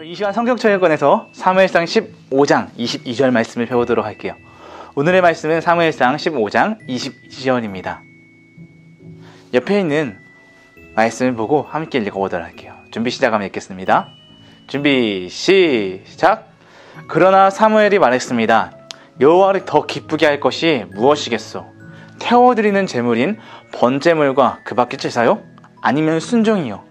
이 시간 성경철학원에서 사무엘상 15장 22절 말씀을 배우도록 할게요. 오늘의 말씀은 사무엘상 15장 22절입니다. 옆에 있는 말씀을 보고 함께 읽어보도록 할게요. 준비 시작하면 읽겠습니다. 준비 시작. 그러나 사무엘이 말했습니다. 여호와를 더 기쁘게 할 것이 무엇이겠소? 태워드리는 제물인 번제물과 그 밖의 제사요? 아니면 순종이요?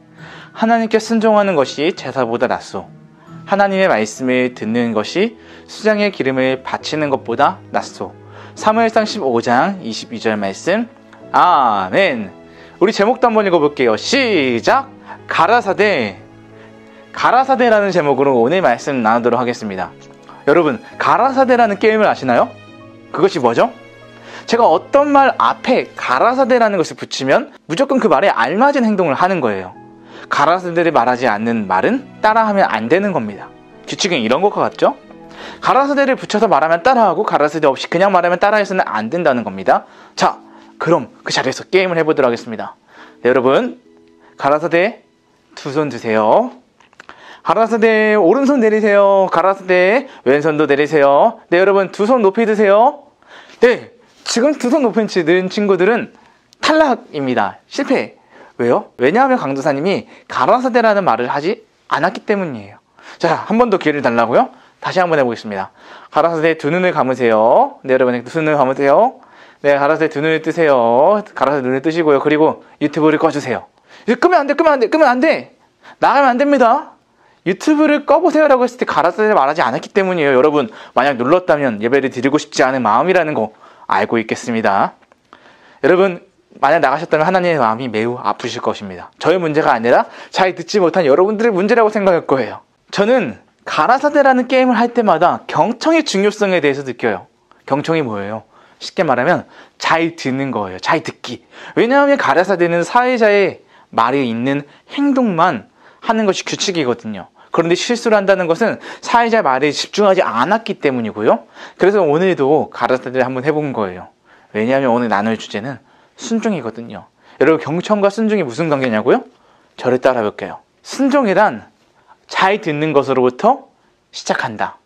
하나님께 순종하는 것이 제사보다 낫소. 하나님의 말씀을 듣는 것이 수장의 기름을 바치는 것보다 낫소. 사무엘상 15장 22절 말씀. 아멘. 우리 제목도 한번 읽어볼게요. 시작. 가라사대. 가라사대라는 제목으로 오늘 말씀 나누도록 하겠습니다. 여러분, 가라사대라는 게임을 아시나요? 그것이 뭐죠? 제가 어떤 말 앞에 가라사대라는 것을 붙이면 무조건 그 말에 알맞은 행동을 하는 거예요. 가라사대를 말하지 않는 말은 따라하면 안 되는 겁니다. 규칙은 이런 것과 같죠? 가라사대를 붙여서 말하면 따라하고 가라사대 없이 그냥 말하면 따라해서는 안 된다는 겁니다. 자, 그럼 그 자리에서 게임을 해보도록 하겠습니다. 네, 여러분, 가라사대 두 손 드세요. 가라사대 오른손 내리세요. 가라사대 왼손도 내리세요. 네, 여러분, 두 손 높이 드세요. 네, 지금 두 손 높이 든 친구들은 탈락입니다. 실패. 왜요? 왜냐하면 강도사님이 가라사대라는 말을 하지 않았기 때문이에요. 자, 한 번 더 기회를 달라고요? 다시 한번 해보겠습니다. 가라사대 두 눈을 감으세요. 네, 여러분, 두 눈을 감으세요. 네, 가라사대 두 눈을 뜨세요. 가라사대 눈을 뜨시고요. 그리고 유튜브를 꺼주세요. 끄면 안 돼, 끄면 안 돼, 끄면 안 돼! 나가면 안 됩니다. 유튜브를 꺼보세요라고 했을 때 가라사대를 말하지 않았기 때문이에요. 여러분, 만약 눌렀다면 예배를 드리고 싶지 않은 마음이라는 거 알고 있겠습니다. 여러분, 만약 나가셨다면 하나님의 마음이 매우 아프실 것입니다. 저의 문제가 아니라 잘 듣지 못한 여러분들의 문제라고 생각할 거예요. 저는 가라사대라는 게임을 할 때마다 경청의 중요성에 대해서 느껴요. 경청이 뭐예요? 쉽게 말하면 잘 듣는 거예요. 잘 듣기. 왜냐하면 가라사대는 사회자의 말이 있는 행동만 하는 것이 규칙이거든요. 그런데 실수를 한다는 것은 사회자의 말에 집중하지 않았기 때문이고요. 그래서 오늘도 가라사대를 한번 해본 거예요. 왜냐하면 오늘 나눌 주제는 순종이거든요. 여러분, 경청과 순종이 무슨 관계냐고요? 저를 따라 볼게요. 순종이란 잘 듣는 것으로부터 시작한다.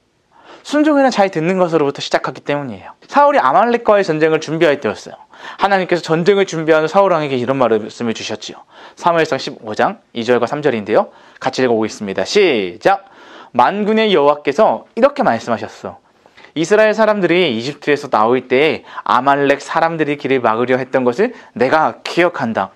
순종이란 잘 듣는 것으로부터 시작하기 때문이에요. 사울이 아말렉과의 전쟁을 준비할 때였어요. 하나님께서 전쟁을 준비하는 사울 왕에게 이런 말씀을 주셨지요. 사무엘상 15장 2절과 3절인데요. 같이 읽어보겠습니다. 시작! 만군의 여호와께서 이렇게 말씀하셨어. 이스라엘 사람들이 이집트에서 나올 때에 아말렉 사람들이 길을 막으려 했던 것을 내가 기억한다.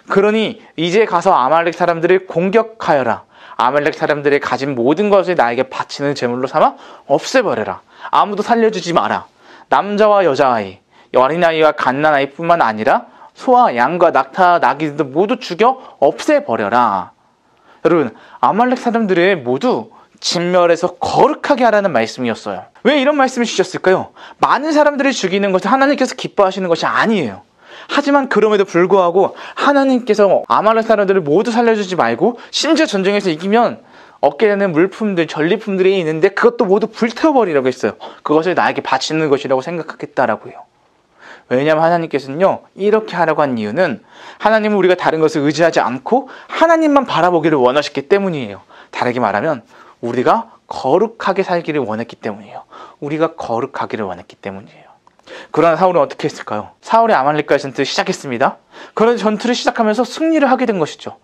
그러니 이제 가서 아말렉 사람들을 공격하여라. 아말렉 사람들의 가진 모든 것을 나에게 바치는 제물로 삼아 없애버려라. 아무도 살려주지 마라. 남자와 여자아이, 어린아이와 갓난아이뿐만 아니라 소와 양과 낙타, 나귀들도 모두 죽여 없애버려라. 여러분, 아말렉 사람들을 모두 진멸해서 거룩하게 하라는 말씀이었어요. 왜 이런 말씀을 주셨을까요? 많은 사람들을 죽이는 것은 하나님께서 기뻐하시는 것이 아니에요. 하지만 그럼에도 불구하고 하나님께서 아말렉 사람들을 모두 살려주지 말고 심지어 전쟁에서 이기면 얻게 되는 물품들, 전리품들이 있는데 그것도 모두 불태워버리라고 했어요. 그것을 나에게 바치는 것이라고 생각하겠다라고요. 왜냐하면 하나님께서는요, 이렇게 하라고 한 이유는 하나님은 우리가 다른 것을 의지하지 않고 하나님만 바라보기를 원하셨기 때문이에요. 다르게 말하면 우리가 거룩하게 살기를 원했기 때문이에요. 우리가 거룩하기를 원했기 때문이에요. 그러나 사울은 어떻게 했을까요? 사울이 아말렉과의 전투를 시작했습니다. 그런 전투를 시작하면서 승리를 하게 된 것이죠.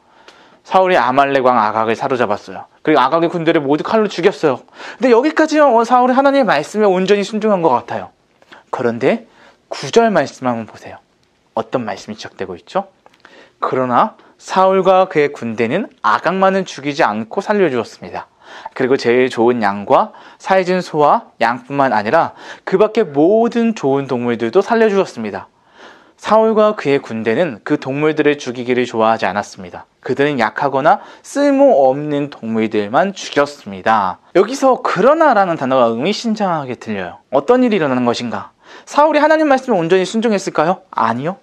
사울이 아말렉 왕 아각을 사로잡았어요. 그리고 아각의 군대를 모두 칼로 죽였어요. 근데 여기까지는 사울이 하나님의 말씀에 온전히 순종한 것 같아요. 그런데 9절 말씀 한번 보세요. 어떤 말씀이 시작되고 있죠? 그러나 사울과 그의 군대는 아각만은 죽이지 않고 살려주었습니다. 그리고 제일 좋은 양과 살진 소와 양뿐만 아니라 그 밖에 모든 좋은 동물들도 살려주었습니다. 사울과 그의 군대는 그 동물들을 죽이기를 좋아하지 않았습니다. 그들은 약하거나 쓸모없는 동물들만 죽였습니다. 여기서 그러나라는 단어가 의미심장하게 들려요. 어떤 일이 일어나는 것인가? 사울이 하나님 말씀에 온전히 순종했을까요? 아니요.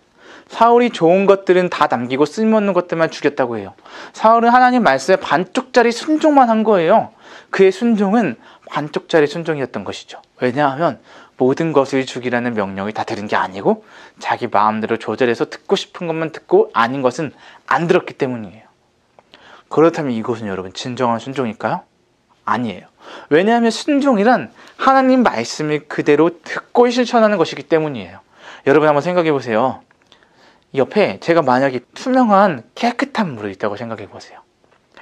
사울이 좋은 것들은 다 남기고 쓸모없는 것들만 죽였다고 해요. 사울은 하나님 말씀에 반쪽짜리 순종만 한 거예요. 그의 순종은 반쪽짜리 순종이었던 것이죠. 왜냐하면 모든 것을 죽이라는 명령이 다 들은 게 아니고 자기 마음대로 조절해서 듣고 싶은 것만 듣고 아닌 것은 안 들었기 때문이에요. 그렇다면 이것은 여러분 진정한 순종일까요? 아니에요. 왜냐하면 순종이란 하나님 말씀을 그대로 듣고 실천하는 것이기 때문이에요. 여러분 한번 생각해 보세요. 옆에 제가 만약에 투명한 깨끗한 물이 있다고 생각해 보세요.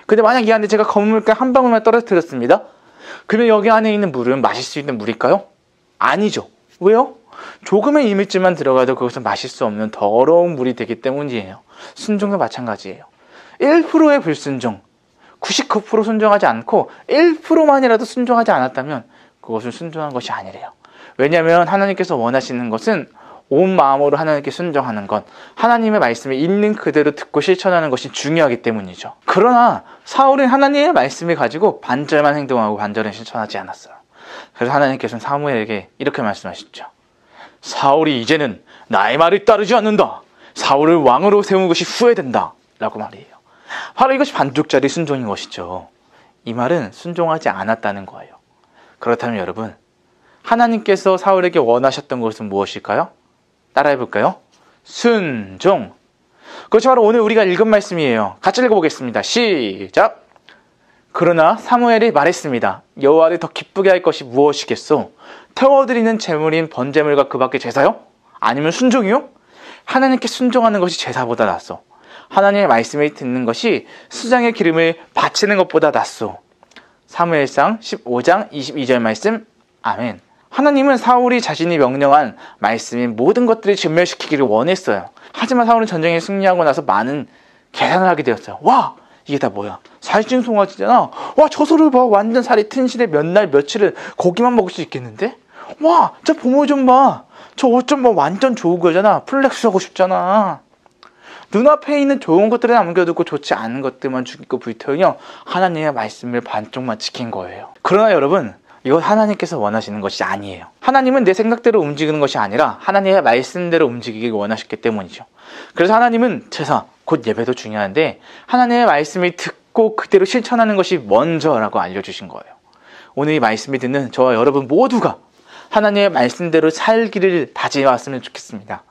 근데 만약 이 안에 제가 검은 물감 한 방울만 떨어뜨렸습니다. 그러면 여기 안에 있는 물은 마실 수 있는 물일까요? 아니죠. 왜요? 조금의 이물질만 들어가도 그것은 마실 수 없는 더러운 물이 되기 때문이에요. 순종도 마찬가지예요. 1%의 불순종, 99% 순종하지 않고 1%만이라도 순종하지 않았다면 그것은 순종한 것이 아니래요. 왜냐하면 하나님께서 원하시는 것은 온 마음으로 하나님께 순종하는 것, 하나님의 말씀을 있는 그대로 듣고 실천하는 것이 중요하기 때문이죠. 그러나 사울은 하나님의 말씀을 가지고 반절만 행동하고 반절은 실천하지 않았어요. 그래서 하나님께서는 사무엘에게 이렇게 말씀하셨죠. 사울이 이제는 나의 말을 따르지 않는다. 사울을 왕으로 세우는 것이 후회된다. 라고 말이에요. 바로 이것이 반쪽짜리 순종인 것이죠. 이 말은 순종하지 않았다는 거예요. 그렇다면 여러분, 하나님께서 사울에게 원하셨던 것은 무엇일까요? 따라해볼까요? 순종. 그것이 바로 오늘 우리가 읽은 말씀이에요. 같이 읽어보겠습니다. 시작. 그러나 사무엘이 말했습니다. 여호와를 더 기쁘게 할 것이 무엇이겠소? 태워드리는 제물인 번제물과 그 밖에 제사요? 아니면 순종이요? 하나님께 순종하는 것이 제사보다 낫소. 하나님의 말씀을 듣는 것이 수장의 기름을 바치는 것보다 낫소. 사무엘상 15장 22절 말씀. 아멘. 하나님은 사울이 자신이 명령한 말씀인 모든 것들을 진멸시키기를 원했어요. 하지만 사울은 전쟁에 승리하고 나서 많은 계산을 하게 되었어요. 와! 이게 다 뭐야? 살찐 송아지잖아. 와, 저 소를 봐. 완전 살이 튼실해. 몇 날 며칠은 고기만 먹을 수 있겠는데? 와, 저 보물 좀 봐. 저 옷 좀 봐. 완전 좋은 거잖아. 플렉스 하고 싶잖아. 눈앞에 있는 좋은 것들을 남겨두고 좋지 않은 것들만 죽이고 불태우며 하나님의 말씀을 반쪽만 지킨 거예요. 그러나 여러분, 이건 하나님께서 원하시는 것이 아니에요. 하나님은 내 생각대로 움직이는 것이 아니라 하나님의 말씀대로 움직이길 원하셨기 때문이죠. 그래서 하나님은 제사, 곧 예배도 중요한데 하나님의 말씀을 듣고 그대로 실천하는 것이 먼저라고 알려주신 거예요. 오늘 이 말씀을 듣는 저와 여러분 모두가 하나님의 말씀대로 살기를 다짐해왔으면 좋겠습니다.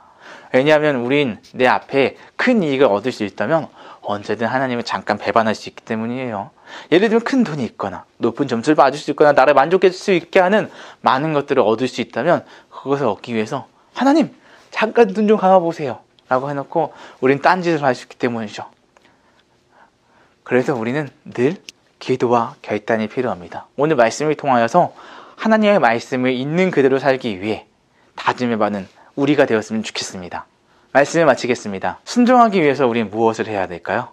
왜냐하면 우린 내 앞에 큰 이익을 얻을 수 있다면 언제든 하나님을 잠깐 배반할 수 있기 때문이에요. 예를 들면 큰 돈이 있거나 높은 점수를 받을 수 있거나 나를 만족할 수 있게 하는 많은 것들을 얻을 수 있다면 그것을 얻기 위해서 하나님 잠깐 눈 좀 감아보세요 라고 해놓고 우린 딴짓을 할 수 있기 때문이죠. 그래서 우리는 늘 기도와 결단이 필요합니다. 오늘 말씀을 통하여서 하나님의 말씀을 있는 그대로 살기 위해 다짐해봐는 우리가 되었으면 좋겠습니다. 말씀을 마치겠습니다. 순종하기 위해서 우리는 무엇을 해야 될까요?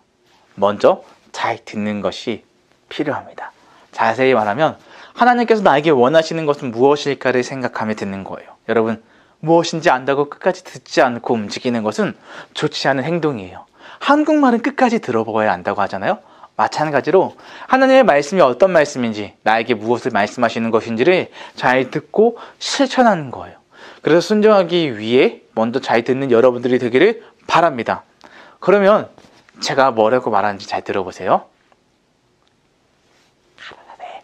먼저 잘 듣는 것이 필요합니다. 자세히 말하면 하나님께서 나에게 원하시는 것은 무엇일까를 생각하며 듣는 거예요. 여러분, 무엇인지 안다고 끝까지 듣지 않고 움직이는 것은 좋지 않은 행동이에요. 한국말은 끝까지 들어보아야 안다고 하잖아요. 마찬가지로 하나님의 말씀이 어떤 말씀인지, 나에게 무엇을 말씀하시는 것인지를 잘 듣고 실천하는 거예요. 그래서 순종하기 위해 먼저 잘 듣는 여러분들이 되기를 바랍니다. 그러면 제가 뭐라고 말하는지 잘 들어보세요. 하나님에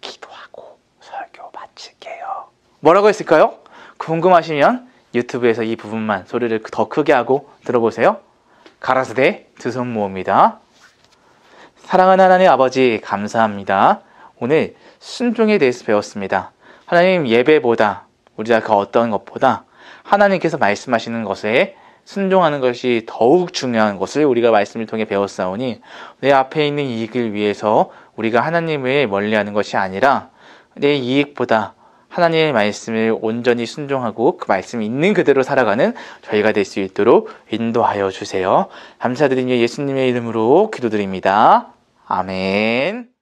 기도하고 설교 마칠게요. 뭐라고 했을까요? 궁금하시면 유튜브에서 이 부분만 소리를 더 크게 하고 들어보세요. 가라사대 두 손 모읍니다. 사랑하는 하나님 아버지 감사합니다. 오늘 순종에 대해서 배웠습니다. 하나님, 예배보다 우리가 그 어떤 것보다 하나님께서 말씀하시는 것에 순종하는 것이 더욱 중요한 것을 우리가 말씀을 통해 배웠사오니 내 앞에 있는 이익을 위해서 우리가 하나님을 멀리하는 것이 아니라 내 이익보다 하나님의 말씀을 온전히 순종하고 그 말씀이 있는 그대로 살아가는 저희가 될 수 있도록 인도하여 주세요. 감사드리며 예수님의 이름으로 기도드립니다. 아멘.